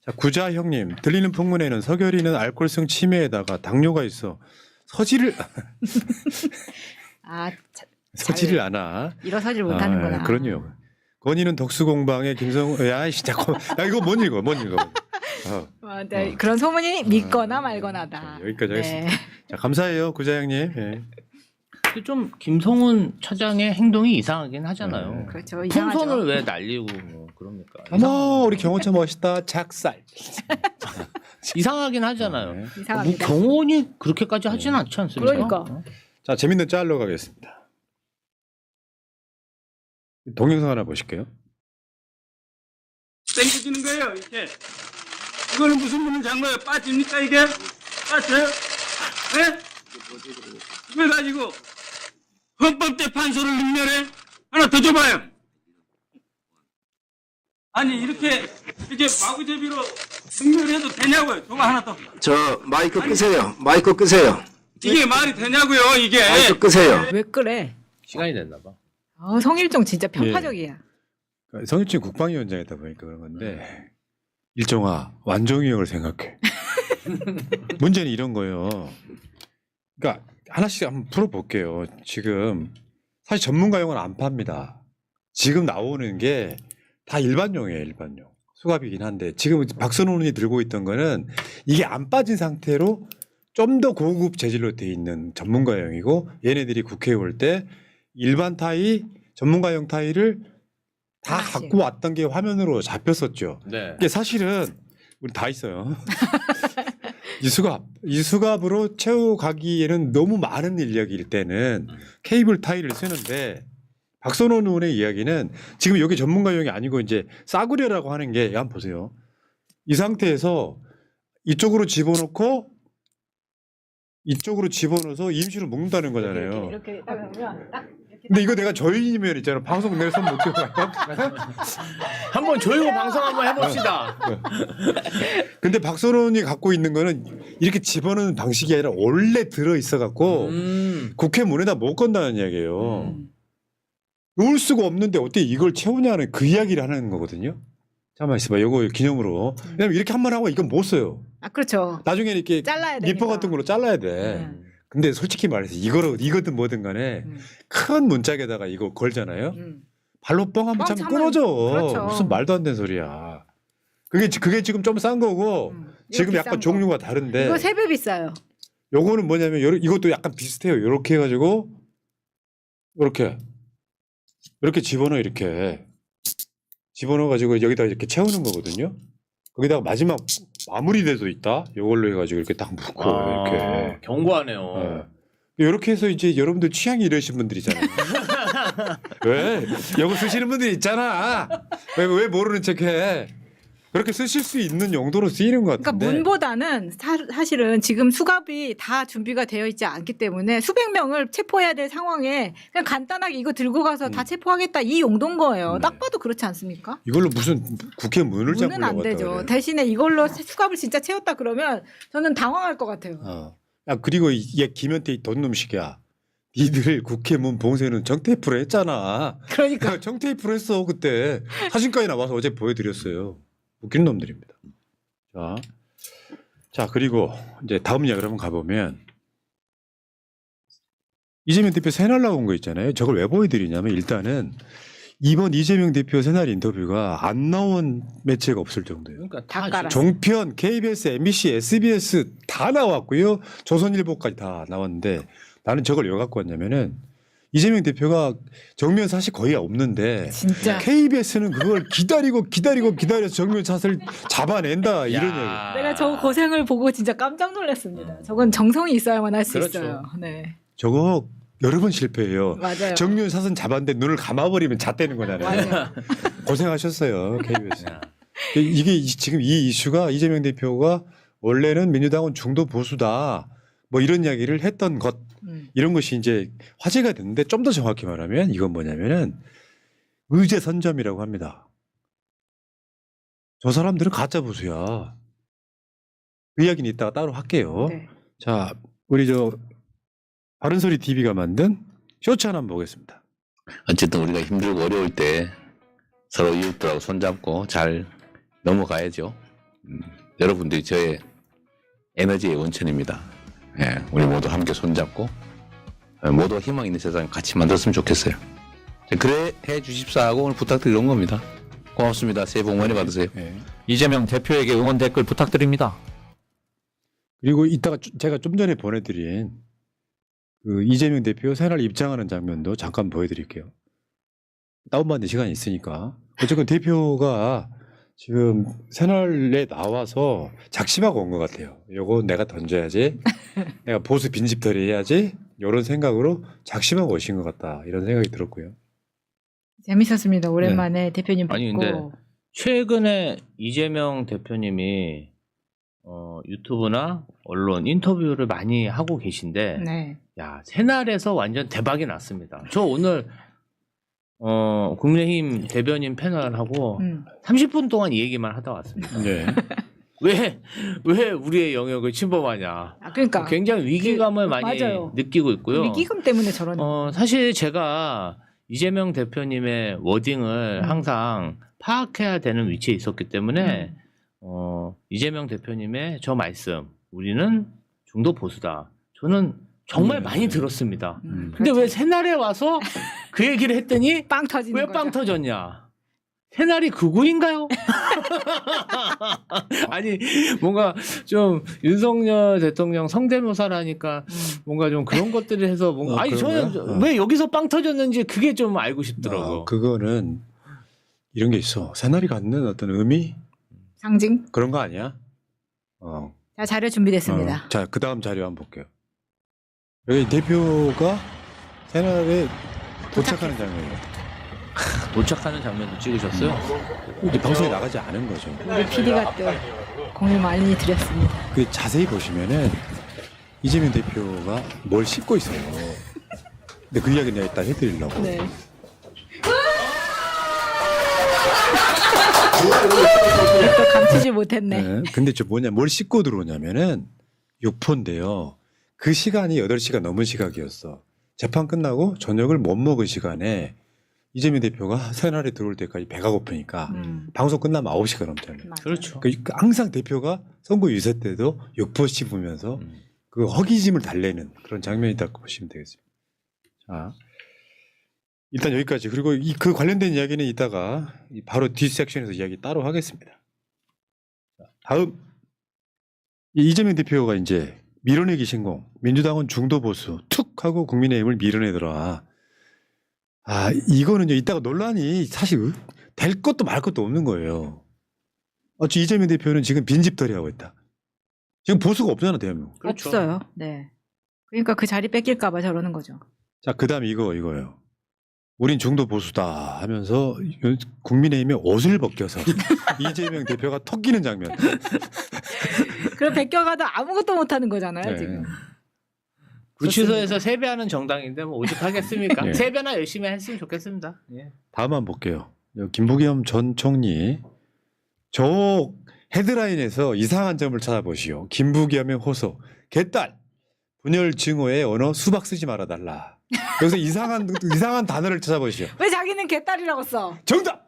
자, 구자 형님, 들리는 풍문에는 서결이는 알코올성 치매에다가 당뇨가 있어 서지를 아, 서지를 않아. 일어서질 못하는구나. 그럼요. 건이는 덕수공방에 김성우 야 진짜 야 이거 못 읽어. 네, 그런 소문이 믿거나 말거나다. 자, 여기까지 하겠습니다. 자, 감사해요 구자 형님. 예. 근데 좀 김성훈 차장의 행동이 이상하긴 하잖아요. 그렇죠. 이상하죠. 풍선을 왜 날리고 뭐 그럽니까? 어머 우리 경호처 멋있다. 작살. 이상하긴 하잖아요. 네. 뭐 이상합니다. 경호원이 그렇게까지 하지는 않지 않습니까? 그러니까. 어? 자 재밌는 짤로 가겠습니다. 동영상 하나 보실게요. 땡겨지는 거예요, 이렇게. 이거는 무슨 문을 잠 거예요? 빠집니까, 이게? 빠져요? 네? 이걸 가지고 헌법재판소를 능멸해? 하나 더 줘봐요. 아니, 이렇게 마구잡이로 능멸해도 되냐고요? 줘봐, 하나 더. 저 마이크 끄세요. 마이크 끄세요. 이게 말이 되냐고요, 이게. 마이크 끄세요. 왜 그래? 시간이 됐나 봐. 성일종 진짜 편파적이야. 그러니까 성일종 국방위원장이다 보니까 그런 건데 일종아 완종의형을 생각해. 문제는 이런 거예요. 그러니까 하나씩 한번 풀어볼게요. 지금 사실 전문가용은 안 팝니다. 지금 나오는 게 다 일반용이에요. 일반용. 수갑이긴 한데 지금 박선호 의원이 들고 있던 거는 이게 안 빠진 상태로 좀 더 고급 재질로 돼 있는 전문가용이고 얘네들이 국회에 올 때 일반 타이, 전문가용 타이를 다 하나씩. 갖고 왔던 게 화면으로 잡혔었죠. 네. 이게 사실은 우리 다 있어요. 이 수갑으로 채워가기에는 너무 많은 인력일 때는 케이블 타이를 쓰는데 박선호 의원의 이야기는 지금 여기 전문가용이 아니고 이제 싸구려라고 하는 게 한번 보세요. 이 상태에서 이쪽으로 집어넣고 이쪽으로 집어넣어서 임시로 묶는다는 거잖아요. 이렇게 딱 하면 딱 이렇게 근데 이거 내가 저희면 있잖아. 방송 내가 손못 들어가요. 한번 조용히 방송 한번 해봅시다. 근데 박선원이 갖고 있는 거는 이렇게 집어넣는 방식이 아니라 원래 들어 있어 갖고 국회 문에다 못 건다는 이야기예요. 놓을 수가 없는데 어떻게 이걸 채우냐는 그 이야기를 하는 거거든요. 잠깐만 있어봐. 이거 기념으로. 왜냐면 이렇게 한 번 하고 이건 못 써요. 아, 그렇죠. 나중에 이렇게 잘라야 되니까. 니퍼 같은 걸로 잘라야 돼. 근데 솔직히 말해서 이거든 뭐든 간에 큰 문짝에다가 이거 걸잖아요. 발로 뻥 하면 참 뻥 차면- 끊어져. 그렇죠. 무슨 말도 안 되는 소리야. 그게 지금 좀 싼 거고 지금 이거 약간 비싼 종류가 거. 다른데 이거 3배 비싸요. 요거는 뭐냐면 이것도 약간 비슷해요. 요렇게 해가지고 이렇게 집어넣어 이렇게 집어넣어가지고 여기다 이렇게 채우는 거거든요. 거기다가 마지막 마무리돼도 있다. 요걸로 해가지고 이렇게 딱 묶고 이렇게. 경고하네요. 이렇게 해서 이제 여러분들 취향이 이러신 분들이잖아요. 왜? 이거 쓰시는 분들 있잖아. 왜 모르는 척해? 그렇게 쓰실 수 있는 용도로 쓰이는 것 그러니까 같은데. 문보다는 사실은 지금 수갑이 다 준비가 되어 있지 않기 때문에 수백 명을 체포해야 될 상황에 그냥 간단하게 이거 들고 가서 다 체포하겠다 이 용도인 거예요. 딱 봐도 그렇지 않습니까? 이걸로 무슨 국회 문을 문은 잡으려고 안 왔다 되죠. 그래. 대신에 이걸로 수갑을 진짜 채웠다 그러면 저는 당황할 것 같아요. 야 그리고 얘 김현태 돈 놈식이야. 니들 국회 문 봉쇄는 정테이프로 했잖아. 그러니까 정테이프로 했어 그때. 사진까지 나와서 어제 보여드렸어요. 웃긴 놈들입니다. 자 그리고 이제 다음 이야기로 한번 가보면 이재명 대표 새날 나온 거 있잖아요. 저걸 왜 보여드리냐면 일단은 이번 이재명 대표 새날 인터뷰가 안 나온 매체가 없을 정도예요. 그러니까 다 다 깔아. 종편, KBS, MBC, SBS 다 나왔고요. 조선일보까지 다 나왔는데 나는 저걸 왜 갖고 왔냐면은 이재명 대표가 정면 사실 거의 없는데 진짜 KBS는 그걸 기다려서 정면 샷을 잡아낸다 이런 얘기. 내가 저 고생을 보고 진짜 깜짝 놀랐습니다. 저건 정성이 있어야만 할 수 그렇죠. 있어요. 네, 저거 여러 번 실패해요. 맞아요. 정면 샷은 잡았는데 눈을 감아버리면 잣되는 거잖아요. 맞아요. 고생하셨어요 KBS. 이게 지금 이 이슈가 이재명 대표가 원래는 민주당은 중도 보수다 뭐 이런 이야기를 했던 것 이런 것이 이제 화제가 됐는데 좀 더 정확히 말하면 이건 뭐냐면은 의제 선점이라고 합니다. 저 사람들은 가짜 보수야. 그 이야기는 이따가 따로 할게요. 네. 자, 우리 바른소리 TV가 만든 쇼츠 하나 한번 보겠습니다. 어쨌든 우리가 힘들고 어려울 때 서로 이웃들하고 손잡고 잘 넘어가야죠. 여러분들이 저의 에너지의 원천입니다. 예, 우리 모두 함께 손잡고 모두 희망 있는 세상 같이 만들었으면 좋겠어요. 그래 해 주십사 하고 오늘 부탁드리는 겁니다. 고맙습니다. 새해 복 많이 받으세요. 예. 이재명 대표에게 응원 댓글 부탁드립니다. 그리고 이따가 제가 좀 전에 보내드린 그 이재명 대표 새날 입장하는 장면도 잠깐 보여드릴게요. 다운받는 시간이 있으니까. 어쨌든 대표가 지금 새날에 나와서 작심하고 온 것 같아요. 요거 내가 던져야지. 내가 보수 빈집털이 해야지. 이런 생각으로 작심하고 오신 것 같다. 이런 생각이 들었고요. 재밌었습니다. 오랜만에 대표님 뵙고. 아니 근데 최근에 이재명 대표님이 유튜브나 언론 인터뷰를 많이 하고 계신데 네. 야 새날에서 완전 대박이 났습니다. 저 오늘 국민의힘 대변인 패널하고 30분 동안 이 얘기만 하다 왔습니다. 네. 왜 우리의 영역을 침범하냐. 아, 그러니까 굉장히 위기감을 많이 맞아요. 느끼고 있고요. 위기감 때문에 저런. 사실 제가 이재명 대표님의 워딩을 항상 파악해야 되는 위치에 있었기 때문에 이재명 대표님의 저 말씀 우리는 중도 보수다. 저는 정말 많이 들었습니다. 근데 왜 새날에 와서 그 얘기를 했더니 빵 터지는 왜 거죠. 빵 터졌냐? 새날이 극우인가요? 아니 뭔가 좀 윤석열 대통령 성대모사라니까 뭔가 좀 그런 것들을 해서 뭔가 아니 그런가요? 저는 왜 여기서 빵 터졌는지 그게 좀 알고 싶더라고. 그거는 이런 게 있어. 새날이 갖는 어떤 의미 상징. 그런 거 아니야? 자, 자료 준비됐습니다. 자, 그 다음 자료 한번 볼게요. 여기 대표가 새날에 도착하는 장면이에요. 도착하는 장면도 찍으셨어요? 이제 방송에 나가지 않은 거죠. 우리 PD가 또 공유 많이 드렸습니다. 그 자세히 보시면은 이재명 대표가 뭘 씹고 있어요. 근데 그 이야기 내가 이따 해드리려고. 네. 또 감추지 못했네. 네. 근데 저 뭘 씹고 들어오냐면은 육포인데요. 그 시간이 8시가 넘은 시각이었어. 재판 끝나고 저녁을 못 먹은 시간에 이재명 대표가 새날에 들어올 때까지 배가 고프니까 방송 끝나면 9시가 넘잖아요. 맞아요. 그렇죠. 항상 대표가 선거 유세 때도 육포 씹으면서 그 허기짐을 달래는 그런 장면이라고 보시면 되겠습니다. 자, 일단 여기까지. 그리고 그 관련된 이야기는 이따가 바로 뒷 섹션에서 이야기 따로 하겠습니다. 자, 다음 이재명 대표가 이제 밀어내기 신공, 민주당은 중도 보수 툭 하고 국민의힘을 밀어내더라. 아, 이거는요, 이따가 논란이 사실 될 것도 말 것도 없는 거예요. 이재명 대표는 지금 빈집털이 하고 있다. 지금 보수가 없잖아, 대한민국. 그렇죠. 없어요. 네. 그러니까 그 자리 뺏길까봐 저러는 거죠. 자, 그 다음 이거예요. 우린 중도 보수다 하면서 국민의힘이 옷을 벗겨서 이재명 대표가 턱기는 장면. 그럼 베껴가도 아무것도 못하는 거잖아요, 네. 지금. 구치소에서 세배하는 정당인데 뭐 오죽하겠습니까? 예. 세배나 열심히 했으면 좋겠습니다. 예. 다음 한번 볼게요. 김부겸 전 총리. 저 헤드라인에서 이상한 점을 찾아보시오. 김부겸의 호소. 개딸. 분열 증오에 언어 수박 쓰지 말아달라. 여기서 이상한 단어를 찾아보시오. 왜 자기는 개딸이라고 써? 정답!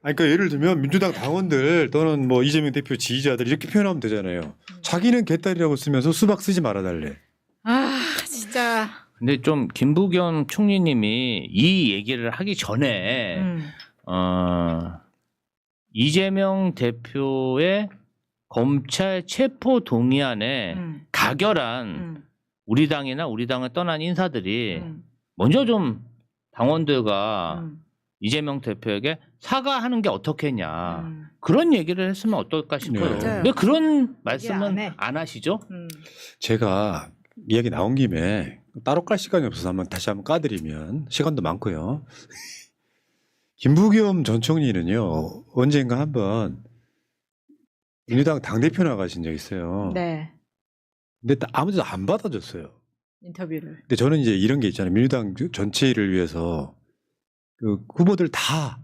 아니, 그러니까 예를 들면 민주당 당원들 또는 뭐 이재명 대표 지지자들 이렇게 표현하면 되잖아요. 자기는 개딸이라고 쓰면서 수박 쓰지 말아달래. 아, 진짜. 근데 좀 김부겸 총리님이 이 얘기를 하기 전에 이재명 대표의 검찰 체포 동의안에 가결한 우리 당이나 우리 당을 떠난 인사들이 먼저 좀 당원들과 이재명 대표에게 사과하는 게 어떻겠냐 그런 얘기를 했으면 어떨까 싶어요. 네. 왜 그런 안 말씀은 해. 안 하시죠? 제가 이야기 나온 김에 따로 깔 시간이 없어서 다시 한번 까드리면 시간도 많고요. 김부겸 전 총리는요, 언젠가 한번 민주당 당대표 나가신 적 있어요. 네. 근데 아무도 안 받아줬어요. 인터뷰를. 근데 저는 이제 이런 게 있잖아요. 민주당 전체를 위해서 그 후보들 다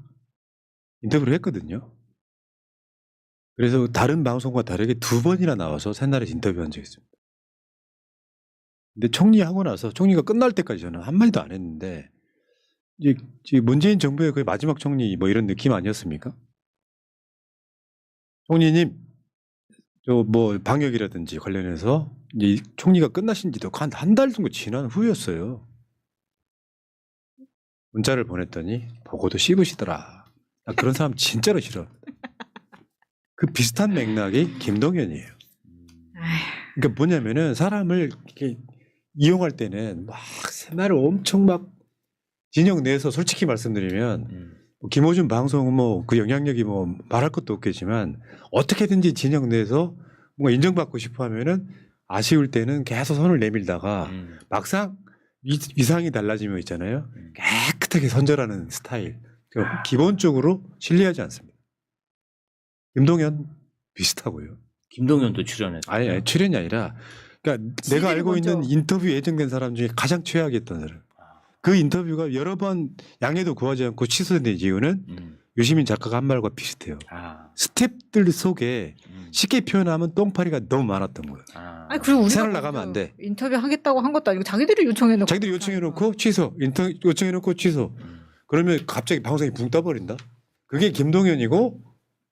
인터뷰를 했거든요. 그래서 다른 방송과 다르게 2번이나 나와서 새날에 인터뷰한 적이 있습니다. 근데 총리하고 나서 총리가 끝날 때까지 저는 한마디도 안 했는데 이제 문재인 정부의 거의 마지막 총리 뭐 이런 느낌 아니었습니까? 총리님, 저 뭐 방역이라든지 관련해서 이제 이 총리가 끝나신지도 한 달 정도 지난 후였어요. 문자를 보냈더니 보고도 씹으시더라. 나 그런 사람 진짜로 싫어. 그 비슷한 맥락이 김동연이에요. 그러니까 뭐냐면은 사람을 이렇게 이용할 때는 막 말을 엄청 막 진영 내에서 솔직히 말씀드리면 뭐 김호준 방송 뭐 그 영향력이 뭐 말할 것도 없겠지만 어떻게든지 진영 내에서 뭔가 인정받고 싶어 하면은 아쉬울 때는 계속 손을 내밀다가 막상 위상이 달라지면 있잖아요. 깨끗하게 선절하는 스타일. 기본적으로 신뢰하지 않습니다. 김동연 비슷하고요. 김동연도 출연했어요. 아니 출연이 아니라 그러니까 내가 알고 먼저. 있는 인터뷰 예정된 사람 중에 가장 최악이었던 사람. 그 인터뷰가 여러 번 양해도 구하지 않고 취소된 이유는 유시민 작가가 한 말과 비슷해요. 아, 스탭들 속에 쉽게 표현하면 똥파리가 너무 많았던 거예요. 아. 아니 그리고 우리가 채널 나가면 안 돼. 인터뷰 하겠다고 한 것도 아니고 자기들이 요청해놓고 자기들 요청해놓고 취소, 요청해놓고 취소. 그러면 갑자기 방송이 붕 떠버린다. 그게 김동연이고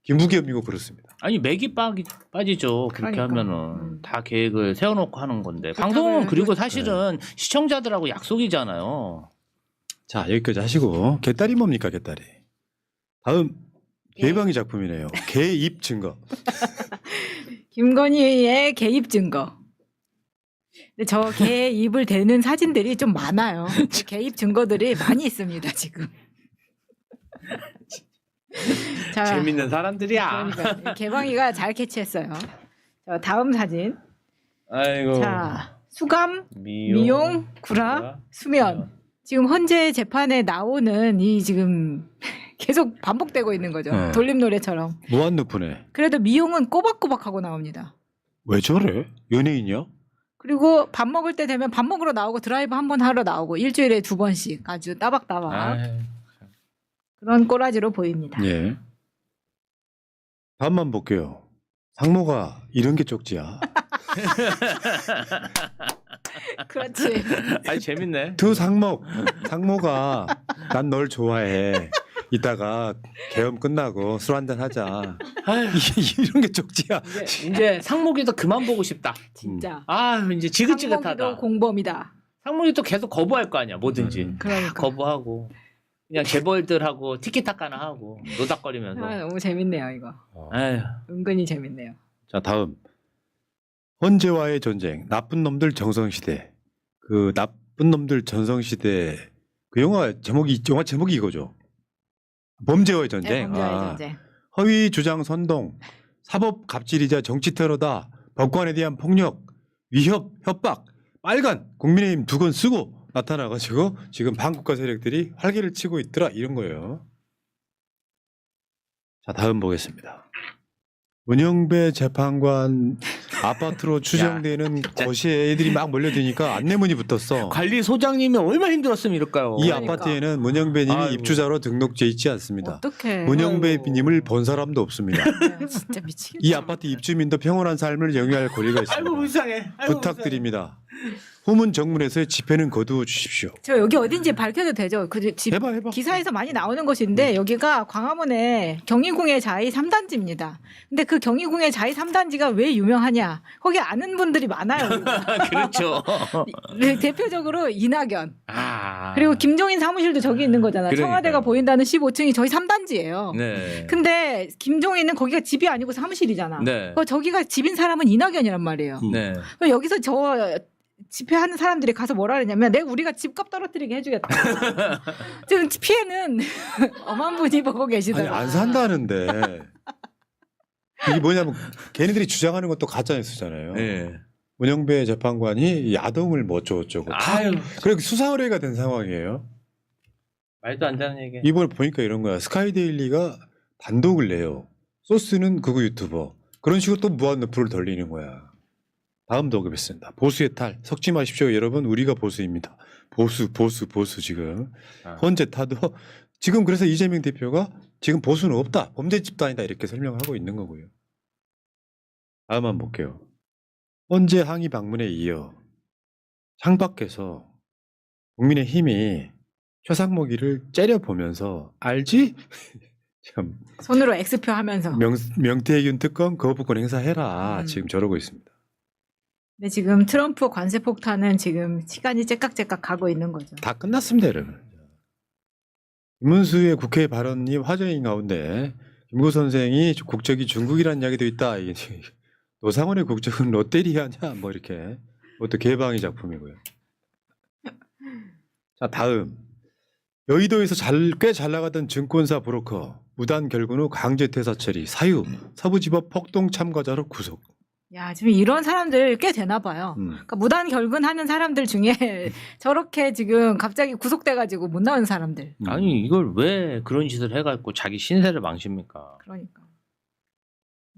김부겸이고 그렇습니다. 아니 맥이 빠지죠. 그렇게 그러니까. 하면은 다 계획을 세워놓고 하는 건데 방송은 그리고 사실은 시청자들하고 약속이잖아요. 자 여기까지 하시고 개딸이 뭡니까 개딸이. 다음 개방이 작품이네요. 개입 증거. 김건희의 개입 증거. 근데 저 개입을 대는 사진들이 좀 많아요. 개입 증거들이 많이 있습니다 지금. 자, 재밌는 사람들이야. 그러니까 개방이가 잘 캐치했어요. 자, 다음 사진. 아이고. 자, 수감, 미용, 구라, 수면. 지금 헌재 재판에 나오는 이 지금 계속 반복되고 있는 거죠. 네. 돌림 노래처럼. 무한 루프네. 그래도 미용은 꼬박꼬박하고 나옵니다. 왜 저래? 연예인이야? 그리고 밥 먹을 때 되면 밥 먹으러 나오고 드라이브 한 번 하러 나오고 일주일에 2번씩 아주 따박따박 아이, 그런 꼬라지로 보입니다. 예. 다음만 볼게요. 상모가 이런 게 쪽지야. 그렇지. 아니 재밌네. 두 상모가 난 널 좋아해. 이따가 계엄 끝나고 술 한잔 하자. 이런 게 쪽지야. 이제 상목이도 그만 보고 싶다. 진짜. 아 이제 지긋지긋하다. 상목이도 공범이다. 상목이 또 계속 거부할 거 아니야 뭐든지. 그러니까. 거부하고 그냥 재벌들하고 티키타카나 하고 노닥거리면서. 아, 너무 재밌네요 이거. 아휴. 은근히 재밌네요. 자 다음 헌재와의 전쟁. 나쁜 놈들 정성시대. 그 나쁜 놈들 전성시대 그 영화 제목이 이거죠. 범죄와의 전쟁. 네, 범죄와의 아. 전쟁. 허위 주장 선동, 사법 갑질이자 정치 테러다, 법관에 대한 폭력, 위협, 협박, 빨간 국민의힘 두 건 쓰고 나타나가지고 지금 반국가 세력들이 활개를 치고 있더라 이런 거예요. 자 다음 보겠습니다. 문영배 재판관 아파트로 추정되는 곳에 애들이 막 몰려드니까 안내문이 붙었어. 관리소장님이 얼마나 힘들었으면 이럴까요? 이 그러니까. 아파트에는 문영배님이 아이고. 입주자로 등록돼 있지 않습니다. 어떡해. 문영배님을 본 사람도 없습니다. 진짜 미치겠다. 이 아파트 입주민도 평온한 삶을 영위할 권리가 있습니다. 아이고 불쌍해. 아이고, 부탁드립니다. 후문 정문에서의 집회는 거두어 주십시오. 저 여기 어딘지 밝혀도 되죠? 그 집 해봐. 기사에서 많이 나오는 곳인데 여기가 광화문의 경희궁의 자이 3단지입니다. 근데 그 경희궁의 자이 3단지가 왜 유명하냐? 거기 아는 분들이 많아요. 불쌍해. 그렇죠. 대표적으로 이낙연. 아. 그리고 김종인 사무실도 저기 있는 거잖아. 그러니까요. 청와대가 보인다는 15층이 저희 3단지예요. 네. 근데 김종인은 거기가 집이 아니고 사무실이잖아. 네. 저기가 집인 사람은 이낙연이란 말이에요. 네. 그럼 여기서 저 집회하는 사람들이 가서 뭐라 그러냐면 내가 우리가 집값 떨어뜨리게 해주겠다. 지금 피해는 엄한 분이 보고 아니 계시더라고요. 안 산다는데 이게 뭐냐면 걔네들이 주장하는 것도 가짜 뉴스잖아요. 네. 문영배 재판관이 야동을 뭐 어쩌고저쩌고 아유. 그렇게 수사 의뢰가 된 상황이에요. 말도 안 되는 얘기. 이번에 보니까 이런 거야. 스카이데일리가 단독을 내요. 소스는 그거 유튜버. 그런 식으로 또 무한 루프를 돌리는 거야. 다음 도급했습니다. 보수의 탈. 섞지 마십시오. 여러분 우리가 보수입니다. 보수 지금. 아. 헌재 타도 지금 그래서 이재명 대표가 지금 보수는 없다. 범죄 집단이다. 이렇게 설명하고 있는 거고요. 다음 한번 볼게요. 헌재 항의 방문에 이어 창밖에서 국민의힘이 최상목이를 째려보면서 알지? 참 손으로 X표 하면서. 명태균 특검 거부권 행사해라. 음. 지금 저러고 있습니다. 근데 지금 트럼프 관세 폭탄은 지금 시간이 째깍째깍 가고 있는 거죠. 다 끝났습니다, 여러분. 김문수의 국회 발언이 화제인 가운데 김구 선생이 국적이 중국이라는 이야기도 있다. 이게 노상원의 국적은 롯데리아냐? 뭐 이렇게 그것도 개방의 작품이고요. 자, 다음 여의도에서 꽤 잘 나가던 증권사 브로커 무단 결근 후 강제 퇴사 처리 사유 서부지법 폭동 참가자로 구속. 야, 지금 이런 사람들 꽤 되나 봐요. 그러니까 무단 결근하는 사람들 중에 저렇게 지금 갑자기 구속돼가지고 못 나오는 사람들. 아니 이걸 왜 그런 짓을 해갖고 자기 신세를 망칩니까? 그러니까.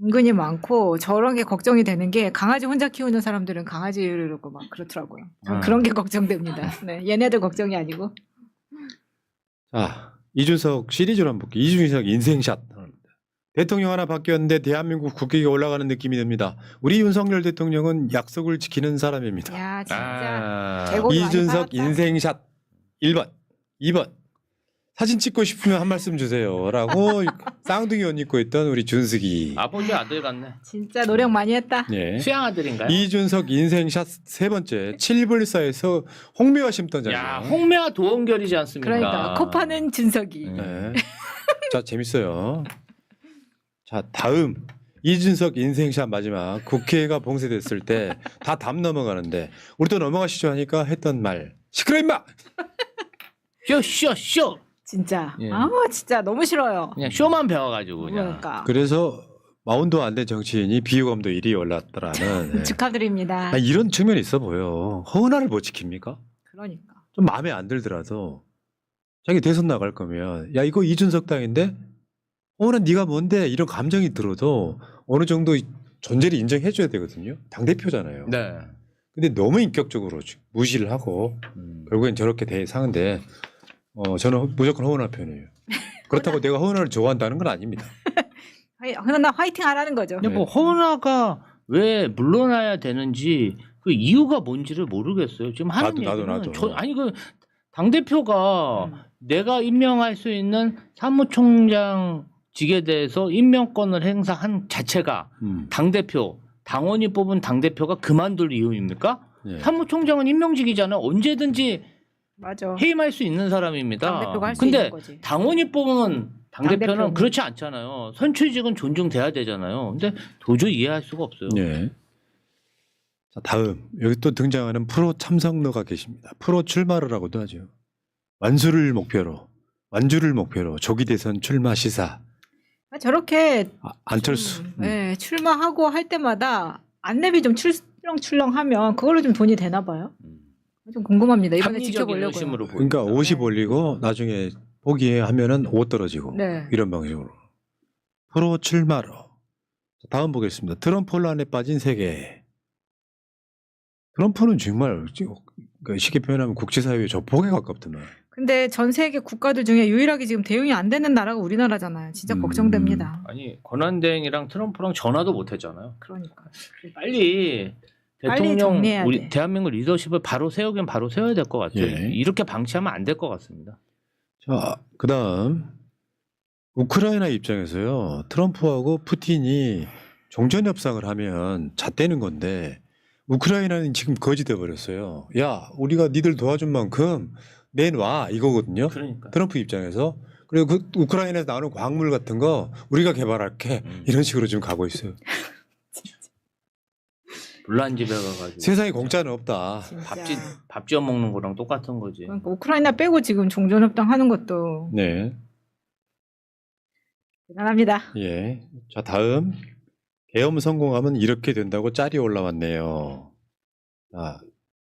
은근히 많고 저런 게 걱정이 되는 게 강아지 혼자 키우는 사람들은 강아지를 막 그렇더라고요. 아. 그런 게 걱정됩니다. 네, 얘네들 걱정이 아니고. 자, 이준석 시리즈로 한번 볼게요. 이준석 인생샷. 대통령 하나 바뀌었는데 대한민국 국격이 올라가는 느낌이 듭니다. 우리 윤석열 대통령은 약속을 지키는 사람입니다. 야, 진짜. 아, 재고기 많이 이준석 팔았다. 인생샷 1번, 2번. 사진 찍고 싶으면 한 말씀 주세요라고 쌍둥이 옷 입고 있던 우리 준석이. 아버지 아들 같네. 진짜 노력 많이 했다. 예. 수양 아들인가요? 이준석 인생샷 세 번째 7불사에서 홍매화 심던 야 장면. 홍매와 도원결이지 않습니까? 그러니까 코파는 준석이. 네. 네. 자, 재밌어요. 자, 다음 이준석 인생샷 마지막 국회가 봉쇄됐을 때 다 담 넘어가는데 우리도 넘어가시죠 하니까 했던 말 시끄러 임마. 쇼 진짜. 예. 아, 진짜 너무 싫어요. 그냥 쇼만 배워가지고 그냥. 그러니까. 그래서 마운드 안 된 정치인이 비호감도 1위 올랐더라는 네. 축하드립니다. 아, 이런 측면이 있어 보여. 허은아를 못 지킵니까? 그러니까. 좀 마음에 안 들더라도 자기 대선 나갈 거면 야 이거 이준석 당인데 허은아 네가 뭔데 이런 감정이 들어도 어느 정도 존재를 인정해줘야 되거든요. 당대표잖아요. 네. 근데 너무 인격적으로 무시를 하고 결국엔 저렇게 대상인데 저는 무조건 허은아 편이에요. 그렇다고 내가 허은아를 좋아한다는 건 아닙니다. 그러나 화이팅 하라는 거죠. 근데 뭐 허은아가 왜 물러나야 되는지 그 이유가 뭔지를 모르겠어요. 지금 하는 나도. 얘기는 아니 그 당 대표가 음. 내가 임명할 수 있는 사무총장직에 대해서 임명권을 행사한 자체가 당 대표 당원이 뽑은 당 대표가 그만둘 이유입니까? 예. 사무총장은 임명직이잖아요. 언제든지 맞아. 해임할 수 있는 사람입니다. 당대표가 할 수 근데 있는 거지. 당원이 뽑은 당대표는 당대표는. 그렇지 않잖아요. 선출직은 존중돼야 되잖아요. 근데 도저히 이해할 수가 없어요. 예. 자, 다음 여기 또 등장하는 프로 참석러가 계십니다. 프로 출마르라고도 하죠. 완주를 목표로 조기 대선 출마 시사. 저렇게 안철수. 네, 출마하고 할 때마다 안내비 좀 출렁출렁하면 그걸로 좀 돈이 되나 봐요. 좀 궁금합니다. 이번에 직접 합리적인 올려고요. 의심으로 보입니다. 그러니까 50 올리고 나중에 보기에 하면은 5 떨어지고 네. 이런 방식으로. 프로 출마로. 자, 다음 보겠습니다. 트럼프 혼란에 빠진 세계. 트럼프는 정말 쉽게 표현하면 국제사회의 조폭에 가깝더만. 근데 전 세계 국가들 중에 유일하게 지금 대응이 안 되는 나라가 우리나라잖아요. 진짜 걱정됩니다. 아니 권한대행이랑 트럼프랑 전화도 못했잖아요. 그러니까. 빨리 빨리 대통령 정리해야 우리 돼. 대한민국 리더십을 바로 세우긴 바로 세워야 될 것 같아요. 예. 이렇게 방치하면 안 될 것 같습니다. 자, 그다음 우크라이나 입장에서요. 트럼프하고 푸틴이 종전 협상을 하면 잣대는 건데 우크라이나는 지금 거지돼 버렸어요. 야, 우리가 니들 도와준 만큼 내놔 이거거든요. 그러니까. 트럼프 입장에서. 그리고 그 우크라이나에서 나오는 광물 같은 거 우리가 개발할게 이런 식으로 지금 가고 있어요. 불난 집에 가가지고 세상에 공짜는 없다. 진짜. 밥 지어 먹는 거랑 똑같은 거지. 그러니까 우크라이나 빼고 지금 종전협상 하는 것도 네, 대단합니다. 예. 자, 다음 계엄 성공하면 이렇게 된다고 짤이 올라왔네요. 자,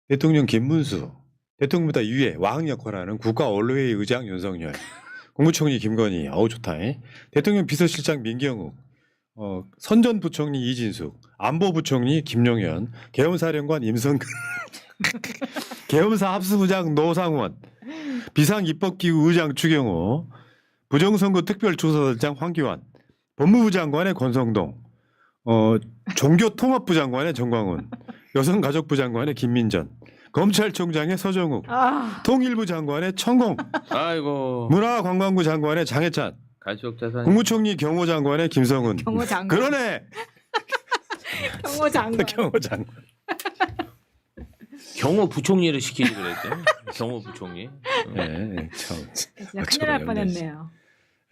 대통령 김문수, 대통령보다 위에 왕 역할하는 국가언론회의 의장 윤석열, 국무총리 김건희, 어우 좋다. 대통령 비서실장 민경욱, 선전부총리 이진숙, 안보부총리 김용현, 계엄사령관 임성근, 계엄사 합수부장 노상원, 비상입법기구 의장 추경호, 부정선거 특별조사단장 황교안, 법무부 장관의 권성동, 종교통합부 장관의 정광훈, 여성가족부 장관의 김민전, 검찰총장의 서정욱, 아, 통일부 장관의 천공, 아이고. 문화관광부 장관의 장해찬, 가족 재산. 국무총리 경호장관의 김성은. 경호장관. 그러네. 경호장관. 경호장관. 경호부총리를 시키지 그랬죠. 경호부총리. 네, 참. 진짜 큰일 날 뻔했네요.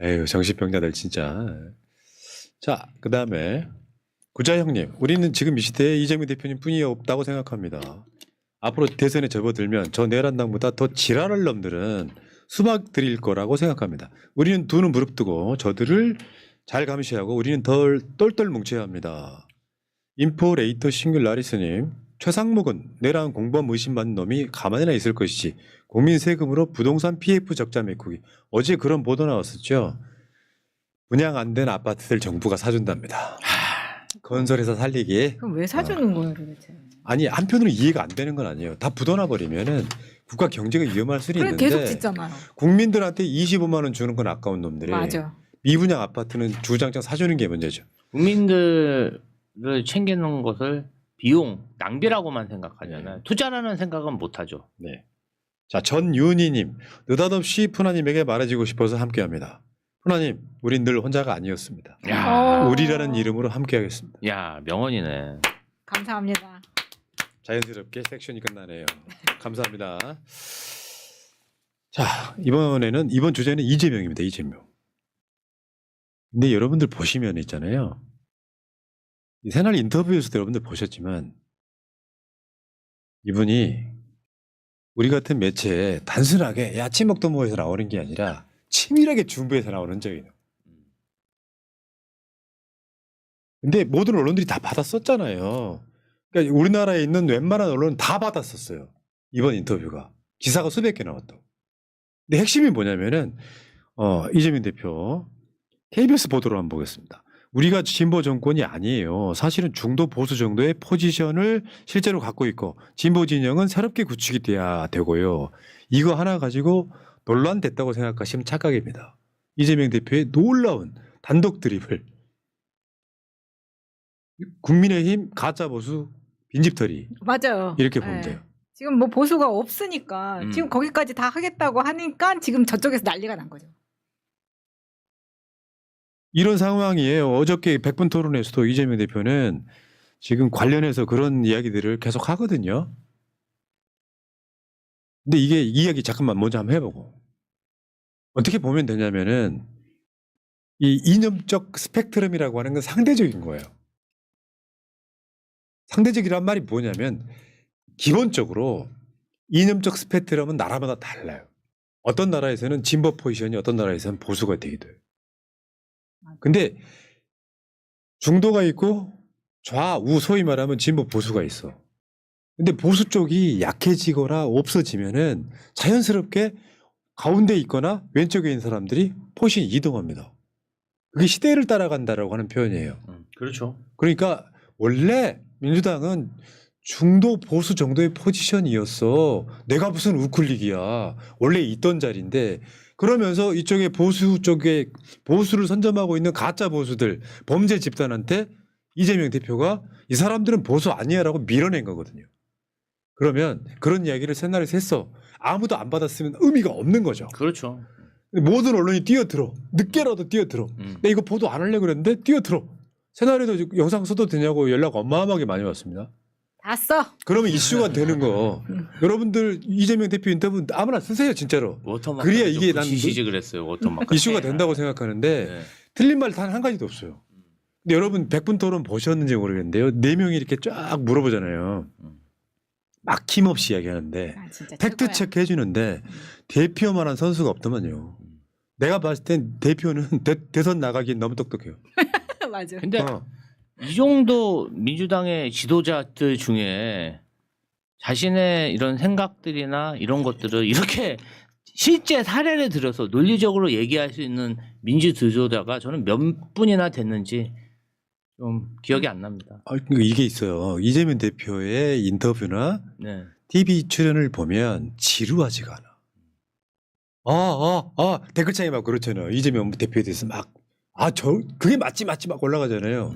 에휴, 정신병자들 진짜. 자, 그 다음에 구자 형님, 우리는 지금 이 시대에 이재명 대표님 뿐이 없다고 생각합니다. 앞으로 대선에 접어들면 저 내란당보다 더 지랄할 놈들은 수박들일 거라고 생각합니다. 우리는 두 눈 부릅뜨고 저들을 잘 감시하고 우리는 덜 똘똘 뭉쳐야 합니다. 인포레이터 싱글라리스님, 최상목은 내란 공범 의심받는 놈이 가만히나 있을 것이지 국민 세금으로 부동산 PF 적자 메꾸기. 어제 그런 보도 나왔었죠. 분양 안 된 아파트들 정부가 사준답니다. 건설회사 살리기. 그럼 왜 사주는 거예요, 도대체? 아니 한편으로 이해가 안 되는 건 아니에요. 다 부도나 버리면은 국가 경제가 위험할 수는 그래 있는데 계속 짓잖아요. 국민들한테 25만 원 주는 건 아까운 놈들이 맞아. 미분양 아파트는 주장창 사주는 게 문제죠. 국민들을 챙기는 것을 비용 낭비라고만 생각하잖아요. 투자라는 생각은 못하죠. 네. 자, 전윤희님, 느닷없이 푸나님에게 말해주고 싶어서 함께합니다. 푸나님, 우린 늘 혼자가 아니었습니다. 야, 우리라는 이름으로 함께하겠습니다. 야 명언이네. 감사합니다. 자연스럽게 섹션이 끝나네요. 감사합니다. 자, 이번 주제는 이재명입니다. 이재명. 근데 여러분들 보시면 있잖아요. 이 새날 인터뷰에서도 여러분들 보셨지만 이분이 우리 같은 매체에 단순하게 야 친목도 모에서 나오는 게 아니라 치밀하게 준비해서 나오는 적이에요. 근데 모든 언론들이 다 받았었잖아요. 그러니까 우리나라에 있는 웬만한 언론은 다 받았었어요. 이번 인터뷰가. 기사가 수백 개 나왔다고. 근데 핵심이 뭐냐면은 이재명 대표 KBS 보도를 한번 보겠습니다. 우리가 진보 정권이 아니에요. 사실은 중도 보수 정도의 포지션을 실제로 갖고 있고 진보 진영은 새롭게 구축이 돼야 되고요. 이거 하나 가지고 논란됐다고 생각하시면 착각입니다. 이재명 대표의 놀라운 단독 드립을 국민의힘 가짜 보수 빈집털이 맞아요. 이렇게 보면 네. 돼요. 지금 뭐 보수가 없으니까 지금 거기까지 다 하겠다고 하니까 지금 저쪽에서 난리가 난 거죠. 이런 상황이에요. 어저께 100분 토론에서도 이재명 대표는 지금 관련해서 그런 이야기들을 계속 하거든요. 근데 이게 이야기 잠깐만 먼저 한번 해보고 어떻게 보면 되냐면은 이 이념적 스펙트럼이라고 하는 건 상대적인 거예요. 상대적이란 말이 뭐냐면 기본적으로 이념적 스펙트럼은 나라마다 달라요. 어떤 나라에서는 진보 포지션이 어떤 나라에서는 보수가 되기도 해요. 근데 중도가 있고 좌우 소위 말하면 진보 보수가 있어. 근데 보수 쪽이 약해지거나 없어지면은 자연스럽게 가운데 있거나 왼쪽에 있는 사람들이 포지션이 이동합니다. 그게 시대를 따라간다라고 하는 표현이에요. 그렇죠. 그러니까 원래 민주당은 중도 보수 정도의 포지션이었어. 내가 무슨 우클릭이야. 원래 있던 자리인데 그러면서 이쪽에 보수 쪽에 보수를 선점하고 있는 가짜 보수들 범죄 집단한테 이재명 대표가 이 사람들은 보수 아니야라고 밀어낸 거거든요. 그러면 그런 이야기를 새날에서 했어. 아무도 안 받았으면 의미가 없는 거죠. 그렇죠. 모든 언론이 뛰어들어. 늦게라도 뛰어들어. 내가 이거 보도 안 하려고 그랬는데 뛰어들어. 새날에도 영상 써도 되냐고 연락 어마어마하게 많이 왔습니다. 다 써. 그러면 이슈가 되는 거. 여러분들 이재명 대표 인터뷰 아무나 쓰세요 진짜로. 워터마크 그래야 이게 난 지지 그랬어요. 워터마크. 이슈가 된다고 생각하는데 네. 틀린 말 단 한 가지도 없어요. 근데 여러분 100분 토론 보셨는지 모르겠는데요. 4명이 이렇게 쫙 물어보잖아요. 막힘없이 이야기하는데 아, 진짜 팩트 최고야. 체크 해주는데 대표만한 선수가 없더만요. 내가 봤을 땐 대표는 대선 나가기엔 너무 똑똑해요. 맞아. 근데 이 정도 민주당의 지도자들 중에 자신의 이런 생각들이나 이런 것들을 이렇게 실제 사례를 들어서 논리적으로 얘기할 수 있는 민주 지도자가 저는 몇 분이나 됐는지 좀 기억이 안 납니다. 이게 있어요. 이재명 대표의 인터뷰나 네. TV 출연을 보면 지루하지가 않아. 댓글창에 막 그렇잖아요. 이재명 대표에 대해서 막 그게 맞지 막 올라가잖아요.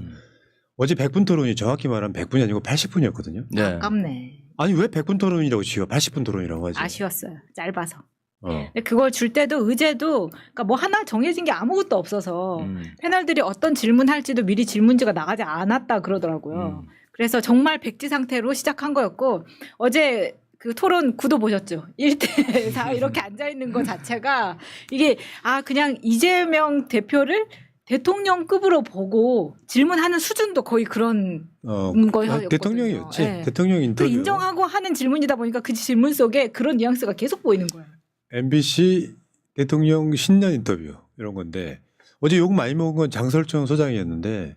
어제 100분 토론이 정확히 말하면 100분이 아니고 80분이었거든요. 네. 아깝네. 아니 왜 100분 토론이라고 지어 80분 토론이라고 하지? 아쉬웠어요. 짧아서. 근데 그걸 줄 때도 의제도 그러니까 뭐 하나 정해진 게 아무것도 없어서 패널들이 어떤 질문할지도 미리 질문지가 나가지 않았다 그러더라고요. 그래서 정말 백지 상태로 시작한 거였고 어제 그 토론 구도 보셨죠? 1대4 이렇게 앉아있는 것 자체가 이게 그냥 이재명 대표를 대통령급으로 보고 질문하는 수준도 거의 그런 거였거든요. 대통령이었지. 네. 대통령 인터뷰. 인정하고 하는 질문이다 보니까 그 질문 속에 그런 뉘앙스가 계속 보이는 거예요. MBC 대통령 신년 인터뷰 이런 건데 어제 욕 많이 먹은 건 장설정 소장이었는데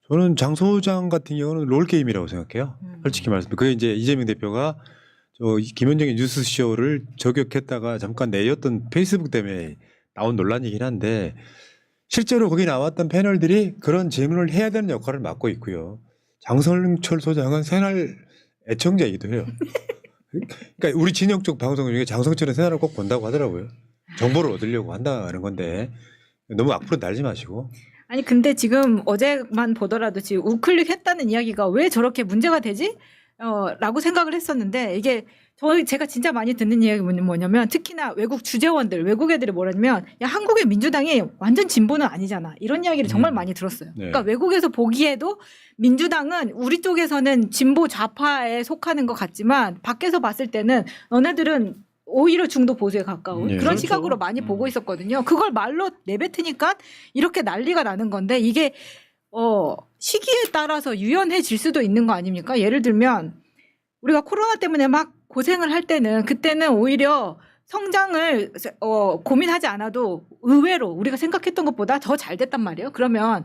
저는 장 소장 같은 경우는 롤게임이라고 생각해요. 솔직히 말씀드리면 그게 이제 이재명 대표가 저 김현정의 뉴스쇼를 저격했다가 잠깐 내렸던 페이스북 때문에 나온 논란이긴 한데 실제로 거기 나왔던 패널들이 그런 질문을 해야 되는 역할을 맡고 있고요. 장설철 소장은 새날 애청자이기도 해요. 그러니까 우리 진영 쪽 방송 중에 장성철은 새날을 꼭 본다고 하더라고요. 정보를 얻으려고 한다는 건데 너무 악플은 달지 마시고. 아니 근데 지금 어제만 보더라도 지금 우클릭 했다는 이야기가 왜 저렇게 문제가 되지? 라고 생각을 했었는데 이게 제가 진짜 많이 듣는 이야기는 뭐냐면 특히나 외국 주재원들 외국 애들이 뭐라냐면 야 한국의 민주당이 완전 진보는 아니잖아 이런 이야기를 정말 많이 들었어요. 네. 그러니까 외국에서 보기에도 민주당은 우리 쪽에서는 진보 좌파에 속하는 것 같지만 밖에서 봤을 때는 너네들은 오히려 중도 보수에 가까운 네, 그런 그렇죠. 시각으로 많이 보고 있었거든요. 그걸 말로 내뱉으니까 이렇게 난리가 나는 건데 이게 시기에 따라서 유연해질 수도 있는 거 아닙니까? 예를 들면 우리가 코로나 때문에 막 고생을 할 때는 그때는 오히려 성장을 고민하지 않아도 의외로 우리가 생각했던 것보다 더 잘 됐단 말이에요. 그러면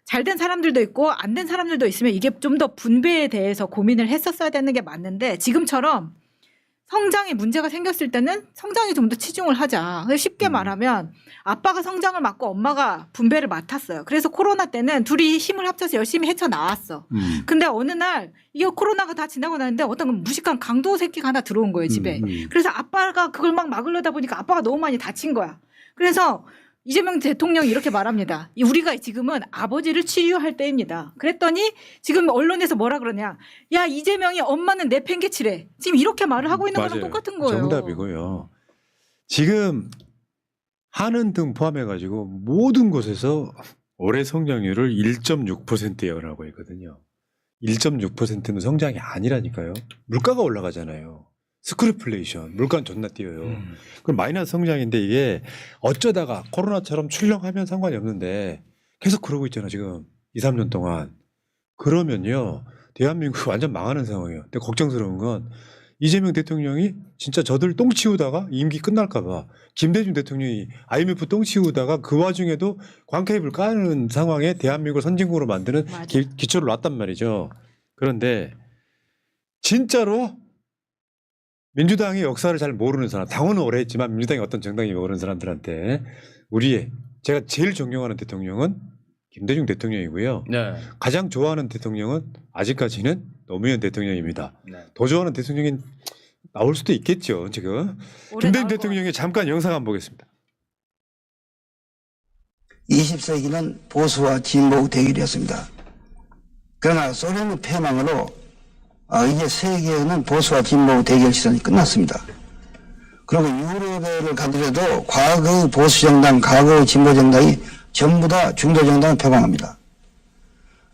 잘 된 사람들도 있고 안 된 사람들도 있으면 이게 좀 더 분배에 대해서 고민을 했었어야 되는 게 맞는데 지금처럼 성장에 문제가 생겼을 때는 성장에 좀 더 치중을 하자. 쉽게 말하면 아빠가 성장을 맡고 엄마가 분배를 맡았어요. 그래서 코로나 때는 둘이 힘을 합쳐서 열심히 헤쳐나왔어. 근데 어느 날 이게 코로나가 다 지나고 나는데 어떤 무식한 강도 새끼가 하나 들어온 거예요, 집에. 그래서 아빠가 그걸 막 막으려다 보니까 아빠가 너무 많이 다친 거야. 그래서 이재명 대통령이 이렇게 말합니다. 우리가 지금은 아버지를 치유할 때입니다. 그랬더니 지금 언론에서 뭐라 그러냐. 야 이재명이 엄마는 내팽개치래. 지금 이렇게 말을 하고 있는 거랑 맞아요. 똑같은 거예요. 정답이고요. 지금 하는 등 포함해가지고 모든 곳에서 올해 성장률을 1.6%에 하고 있거든요. 1.6%는 성장이 아니라니까요. 물가가 올라가잖아요. 스크류플레이션, 물가는 존나 뛰어요. 그럼 마이너스 성장인데 이게 어쩌다가 코로나처럼 출렁하면 상관이 없는데 계속 그러고 있잖아 지금 2, 3년 동안. 그러면요 대한민국 완전 망하는 상황이에요. 근데 걱정스러운 건 이재명 대통령이 진짜 저들 똥 치우다가 임기 끝날까 봐 김대중 대통령이 IMF 똥 치우다가 그 와중에도 광케이블 까는 상황에 대한민국을 선진국으로 만드는 기초를 놨단 말이죠. 그런데 진짜로 민주당의 역사를 잘 모르는 사람, 당원은 오래 했지만 민주당이 어떤 정당이 모르는 사람들한테 제가 제일 존경하는 대통령은 김대중 대통령이고요. 네. 가장 좋아하는 대통령은 아직까지는 노무현 대통령입니다. 네. 더 좋아하는 대통령이 나올 수도 있겠죠. 지금 올해 김대중 나올 것 대통령의 잠깐 영상 한번 보겠습니다. 20세기는 보수와 진보의 대결이었습니다. 그러나 소련의 패망으로 이제 세계는 보수와 진보의 대결 시선이 끝났습니다. 그리고 유럽을 가더라도 과거의 보수 정당, 과거의 진보 정당이 전부 다 중도 정당을 표방합니다.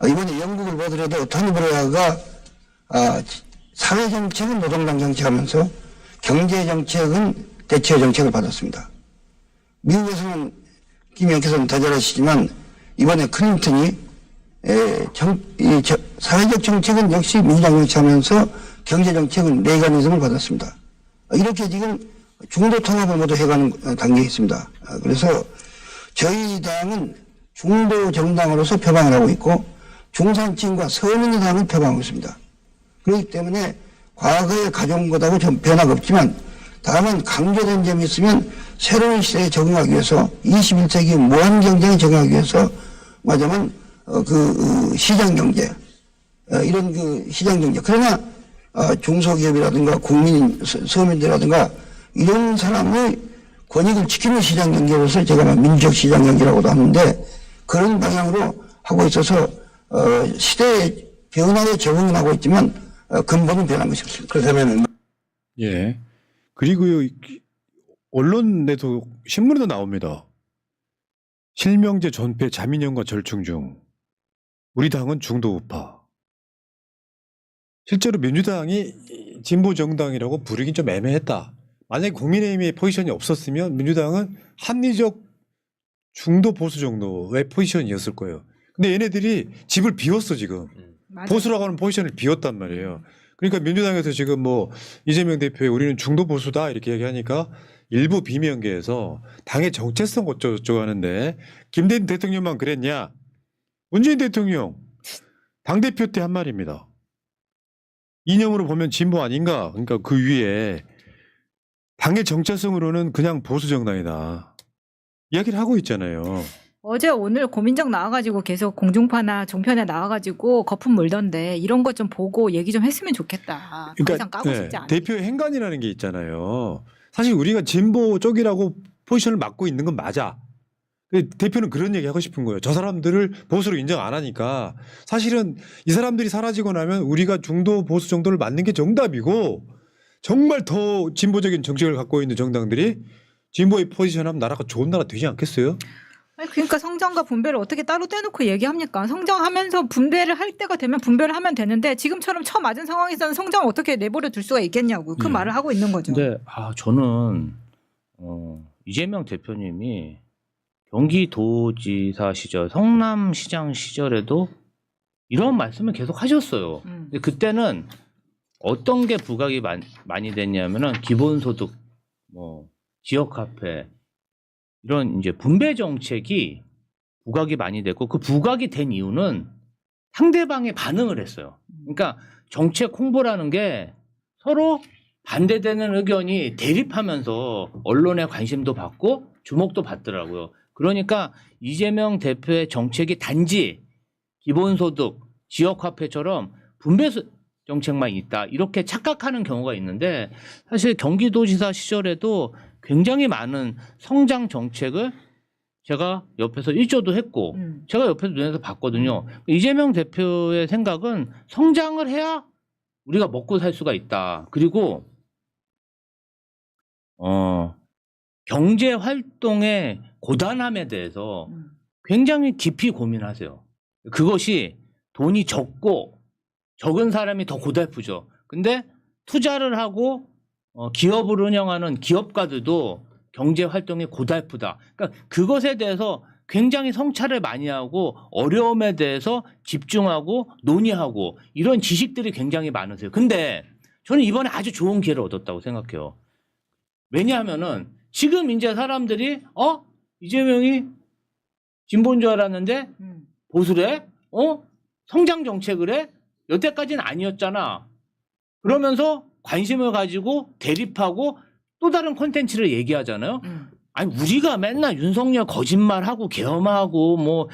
이번에 영국을 보더라도 토니 블레어가 사회 정책은 노동당 정책하면서 경제 정책은 대체 정책을 받았습니다. 미국에서는 김 의원께서는 더 잘 아시지만 이번에 클린턴이 사회적 정책은 역시 민주당 정책하면서 경제 정책은 레이거니즘을 받았습니다. 이렇게 지금 중도 통합을 모두 해가는 단계에 있습니다. 그래서 저희 당은 중도 정당으로서 표방을 하고 있고 중산층과 서민의당을 표방하고 있습니다. 그렇기 때문에 과거에 가져온 것하고 좀 변화가 없지만 다만 강조된 점이 있으면 새로운 시대에 적응하기 위해서 21세기 무한 경쟁에 적응하기 위해서 말하자면 시장 경제 이런 시장 경제 그러나 중소기업이라든가 국민 서민들이라든가 이런 사람의 권익을 지키는 시장 경제로서 제가 민주적 시장 경제라고도 하는데 그런 방향으로 하고 있어서 시대의 변화에 적응은 하고 있지만 근본은 변한 것이 없습니다. 그렇다면 예. 그리고요 언론에도 신문에도 나옵니다. 실명제 존폐 자민련과 절충 중 우리 당은 중도 우파. 실제로 민주당이 진보 정당이라고 부르긴 좀 애매했다. 만약에 국민의힘의 포지션이 없었으면 민주당은 합리적 중도 보수 정도의 포지션이었을 거예요. 근데 얘네들이 집을 비웠어 지금. 맞아요. 보수라고 하는 포지션을 비웠단 말이에요. 그러니까 민주당에서 지금 뭐 이재명 대표의 우리는 중도 보수다 이렇게 얘기하니까 일부 비명계에서 당의 정체성 어쩌고저쩌고 하는데 김대중 대통령만 그랬냐? 문재인 대통령 당대표 때 한 말입니다. 이념으로 보면 진보 아닌가? 그러니까 그 위에 당의 정체성으로는 그냥 보수 정당이다. 이야기를 하고 있잖아요. 어제 오늘 고민정 나와가지고 계속 공중파나 종편에 나와가지고 거품 물던데 이런 것 좀 보고 얘기 좀 했으면 좋겠다. 더 이상 까고 싶지 않아. 대표의 행간이라는 게 있잖아요. 사실 우리가 진보 쪽이라고 포지션을 맡고 있는 건 맞아. 근데 대표는 그런 얘기 하고 싶은 거예요. 저 사람들을 보수로 인정 안 하니까 사실은 이 사람들이 사라지고 나면 우리가 중도 보수 정도를 맡는 게 정답이고 정말 더 진보적인 정책을 갖고 있는 정당들이 진보의 포지션하면 나라가 좋은 나라 되지 않겠어요? 아니, 그러니까 성장과 분배를 어떻게 따로 떼놓고 얘기합니까? 성장하면서 분배를 할 때가 되면 분배를 하면 되는데 지금처럼 처맞은 상황에서는 성장을 어떻게 내버려 둘 수가 있겠냐고 그 말을 하고 있는 거죠. 근데 저는 이재명 대표님이 경기도지사 시절, 성남시장 시절에도 이런 말씀을 계속 하셨어요. 근데 그때는 어떤 게 부각이 많이 됐냐면은 기본소득, 뭐 지역 카페 이런 이제 분배 정책이 부각이 많이 됐고 그 부각이 된 이유는 상대방의 반응을 했어요. 그러니까 정책 홍보라는 게 서로 반대되는 의견이 대립하면서 언론의 관심도 받고 주목도 받더라고요. 그러니까 이재명 대표의 정책이 단지 기본소득, 지역화폐처럼 분배 정책만 있다 이렇게 착각하는 경우가 있는데 사실 경기도지사 시절에도 굉장히 많은 성장 정책을 제가 옆에서 일조도 했고 제가 옆에서 눈에서 봤거든요. 이재명 대표의 생각은 성장을 해야 우리가 먹고 살 수가 있다. 그리고 경제 활동의 고단함에 대해서 굉장히 깊이 고민하세요. 그것이 돈이 적은 사람이 더 고달프죠. 근데 투자를 하고 기업을 운영하는 기업가들도 경제 활동이 고달프다. 그러니까 그것에 대해서 굉장히 성찰을 많이 하고 어려움에 대해서 집중하고 논의하고 이런 지식들이 굉장히 많으세요. 근데 저는 이번에 아주 좋은 기회를 얻었다고 생각해요. 왜냐하면은 지금 이제 사람들이 이재명이 진보인 줄 알았는데 보수래? 성장 정책을 해? 여태까지는 아니었잖아. 그러면서 관심을 가지고 대립하고 또 다른 콘텐츠를 얘기하잖아요. 아니 우리가 맨날 윤석열 거짓말하고 계엄하고 뭐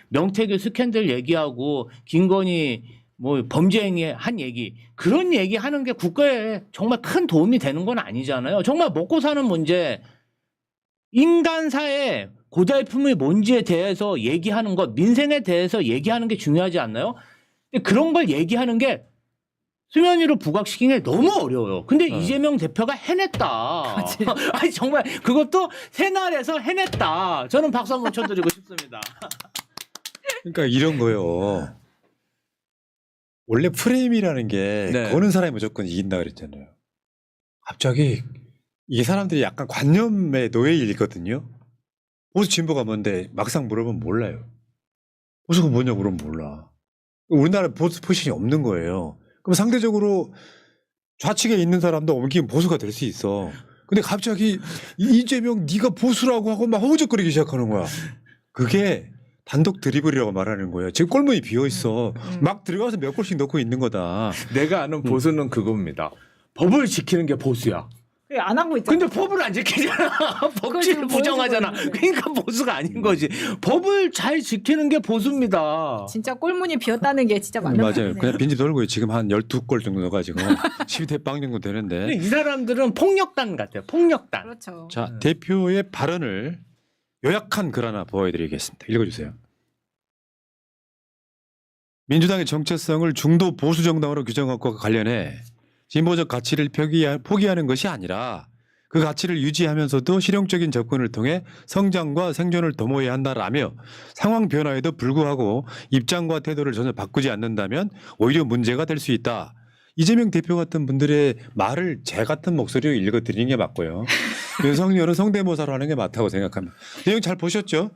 명태균 스캔들 얘기하고 김건희 뭐 범죄 행위 한 얘기 그런 얘기 하는 게 국가에 정말 큰 도움이 되는 건 아니잖아요. 정말 먹고 사는 문제 인간사의 고달픔이 뭔지에 대해서 얘기하는 것 민생에 대해서 얘기하는 게 중요하지 않나요? 근데 그런 걸 얘기하는 게 수면 위로 부각시키는 게 너무 어려워요. 근데 이재명 대표가 해냈다. 아니 정말 그것도 새날에서 해냈다. 저는 박수 한번 쳐드리고 싶습니다. 그러니까 이런 거요. 원래 프레임이라는 게 네. 거는 사람이 무조건 이긴다 그랬잖아요. 갑자기 이 사람들이 약간 관념에 놓여 있거든요. 보수 진보가 뭔데 막상 물어보면 몰라요. 보수가 뭐냐고 물으면 몰라. 우리나라 보수 포지션이 없는 거예요. 그럼 상대적으로 좌측에 있는 사람도 옮기면 보수가 될 수 있어. 근데 갑자기 이재명 네가 보수라고 하고 막 허우적거리기 시작하는 거야. 그게 단독 드리블이라고 말하는 거예요. 지금 골문이 비어 있어. 막 들어가서 몇 골씩 넣고 있는 거다. 내가 아는 보수는 그겁니다. 법을 지키는 게 보수야. 안 하고 있잖아. 근데 법을 안 지키잖아. 법치를 지금 부정하잖아. 보여주고 있는데. 그러니까 보수가 아닌 거지. 법을 잘 지키는 게 보수입니다. 진짜 꼴문이 비었다는 게 진짜 맞는 맞아요. 말이네요. 그냥 빈집 돌고 지금 한 12골 정도 넣어가지고 12대 빵 정도 되는데. 근데 이 사람들은 폭력단 같아요. 폭력단. 그렇죠. 자, 대표의 발언을 요약한 글 하나 보여드리겠습니다. 읽어주세요. 민주당의 정체성을 중도 보수 정당으로 규정한 것과 관련해 진보적 가치를 포기하는 것이 아니라 그 가치를 유지하면서도 실용적인 접근을 통해 성장과 생존을 도모해야 한다라며 상황 변화에도 불구하고 입장과 태도를 전혀 바꾸지 않는다면 오히려 문제가 될 수 있다. 이재명 대표 같은 분들의 말을 제 같은 목소리로 읽어드리는 게 맞고요. 윤석열은 성대모사로 하는 게 맞다고 생각합니다. 내용 잘 보셨죠?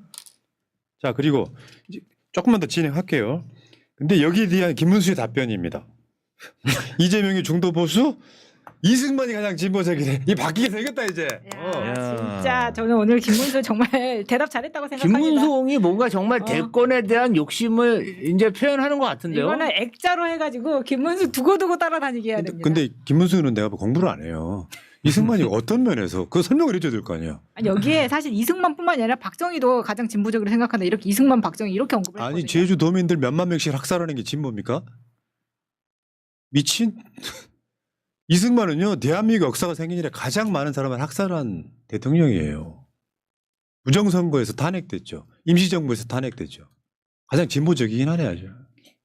자, 그리고 이제 조금만 더 진행할게요. 근데 여기에 대한 김문수의 답변입니다. 이재명이 중도 보수, 이승만이 가장 진보적이래. 이 바뀌게 생겼다 이제. 야, 진짜 저는 오늘 김문수 정말 대답 잘했다고 생각합니다. 김문송이 뭔가 정말 어. 대권에 대한 욕심을 이제 표현하는 것 같은데요. 이거는 액자로 해가지고 김문수 두고두고 따라다니게 해야 됩니다. 근데 김문수는 내가 공부를 안 해요. 이승만이 어떤 면에서 그 설명을 해줘야 될 거 아니야. 아니, 여기에 사실 이승만뿐만이 아니라 박정희도 가장 진보적으로 생각한다. 이렇게 이승만, 박정희 이렇게 언급을 아니 했거든요. 제주 도민들 몇만 명씩 학살하는 게 진보입니까? 미친? 이승만은요 대한민국 역사가 생긴 이래 가장 많은 사람을 학살한 대통령이에요. 부정선거에서 탄핵됐죠. 임시정부에서 탄핵됐죠. 가장 진보적이긴 하네 아주.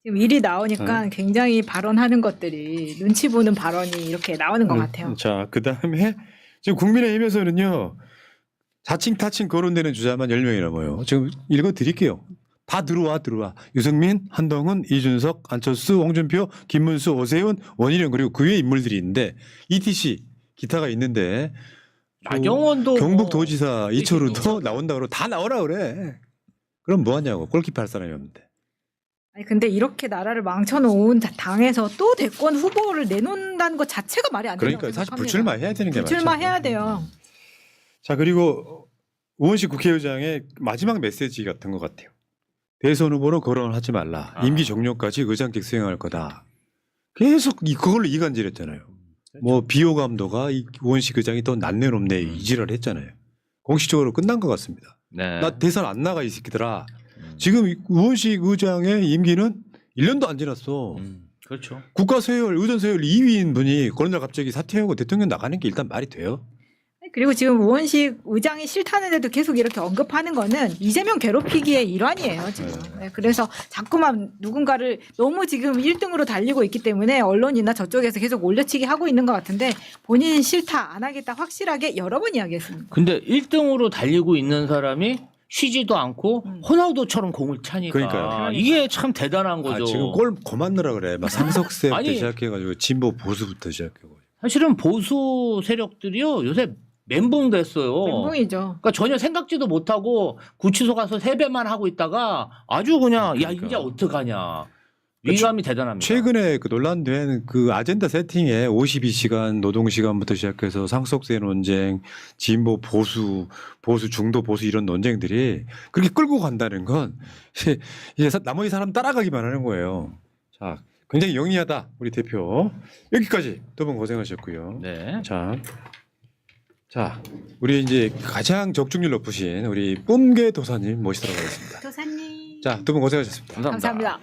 지금 일이 나오니까 굉장히 발언하는 것들이 눈치 보는 발언이 이렇게 나오는 것 같아요. 자, 그 다음에 지금 국민의힘에서는요 자칭 타칭 거론되는 주자만 10명이 넘어요. 지금 읽어드릴게요. 다 들어와. 유승민, 한동훈, 이준석, 안철수, 홍준표, 김문수, 오세훈, 원희룡 그리고 그 외의 인물들이 있는데 ETC 기타가 있는데 나경원도 경북도지사 이철우도 있죠. 나온다 그러고 다 나오라 그래. 그럼 뭐 하냐고. 골키퍼 할 사람이 없는데. 아니 근데 이렇게 나라를 망쳐놓은 당에서 또 대권 후보를 내놓는다는 것 자체가 말이 안 된다고 그러니까 사실 생각합니다. 불출마해야 되는 게 맞죠. 불출마해야 돼요. 자, 그리고 우원식 국회의장의 마지막 메시지 같은 것 같아요. 대선 후보로 거론을 하지 말라. 임기 종료까지 의장직 수행할 거다. 계속 그걸로 이간질했잖아요. 뭐 비호감도가 우원식 의장이 또 난내롭네 이지랄 했잖아요. 공식적으로 끝난 것 같습니다. 네. 나 대선 안 나가 이 새끼들아. 지금 우원식 의장의 임기는 1년도 안 지났어. 그렇죠. 국가 서열, 의전 서열 2위인 분이 그런 날 갑자기 사퇴하고 대통령 나가는 게 일단 말이 돼요. 그리고 지금 우원식 의장이 싫다는데도 계속 이렇게 언급하는 거는 이재명 괴롭히기의 일환이에요, 지금. 네, 그래서 자꾸만 누군가를 너무 지금 1등으로 달리고 있기 때문에 언론이나 저쪽에서 계속 올려치기 하고 있는 것 같은데 본인은 싫다, 안 하겠다 확실하게 여러 번 이야기했습니다. 근데 1등으로 달리고 있는 사람이 쉬지도 않고 호나우도처럼 공을 차니까 그러니까요. 이게 참 대단한 거죠. 아, 지금 골 그만 넣으라 그래. 막 상석세부터 아니, 시작해가지고 진보 보수부터 시작하고. 사실은 보수 세력들이요 요새 멘붕됐어요. 멘붕이죠. 그러니까 전혀 생각지도 못하고 구치소 가서 세배만 하고 있다가 아주 그냥 야 그러니까. 이제 어떡하냐 위감이 대단합니다. 최근에 그 논란된 그 아젠다 세팅에 52시간 노동시간부터 시작해서 상속세 논쟁, 진보 보수 중도 보수 이런 논쟁들이 그렇게 끌고 간다는 건 이제 나머지 사람 따라가기만 하는 거예요. 자, 굉장히 영리하다 우리 대표. 여기까지 두 분 고생하셨고요. 네. 자, 우리 이제 가장 적중률 높으신 우리 뿜개 도사님 모시도록 하겠습니다. 도사님. 자, 두 분 고생하셨습니다. 감사합니다.